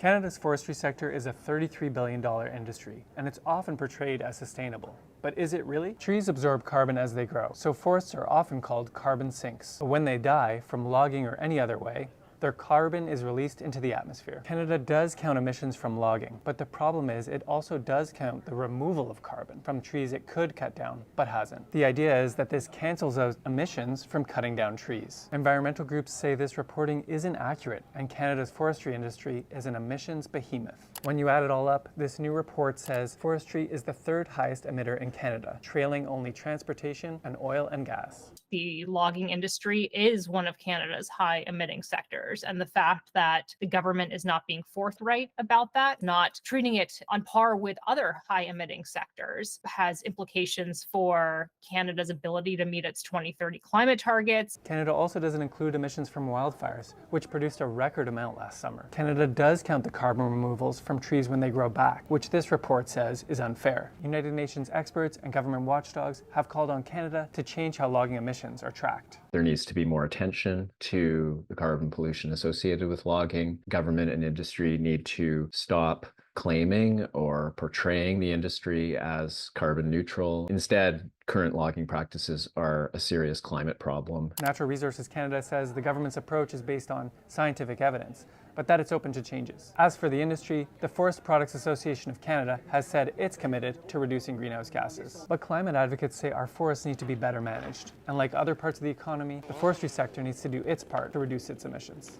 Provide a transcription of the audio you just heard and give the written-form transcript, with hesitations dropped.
Canada's forestry sector is a $33 billion industry, and it's often portrayed as sustainable. But is it really? Trees absorb carbon as they grow, so forests are often called carbon sinks. But when they die, from logging or any other way, their carbon is released into the atmosphere. Canada does count emissions from logging, but the problem is it also does count the removal of carbon from trees it could cut down, but hasn't. The idea is that this cancels out emissions from cutting down trees. Environmental groups say this reporting isn't accurate, and Canada's forestry industry is an emissions behemoth. When you add it all up, this new report says forestry is the third highest emitter in Canada, trailing only transportation and oil and gas. The logging industry is one of Canada's high emitting sectors, and the fact that the government is not being forthright about that, not treating it on par with other high emitting sectors, has implications for Canada's ability to meet its 2030 climate targets. Canada also doesn't include emissions from wildfires, which produced a record amount last summer. Canada does count the carbon removals from trees when they grow back, which this report says is unfair. United Nations experts and government watchdogs have called on Canada to change how logging emissions are tracked. There needs to be more attention to the carbon pollution associated with logging. Government and industry need to stop claiming or portraying the industry as carbon neutral. Instead, current logging practices are a serious climate problem. Natural Resources Canada says the government's approach is based on scientific evidence, but that it's open to changes. As for the industry, the Forest Products Association of Canada has said it's committed to reducing greenhouse gases. But climate advocates say our forests need to be better managed. And like other parts of the economy, the forestry sector needs to do its part to reduce its emissions.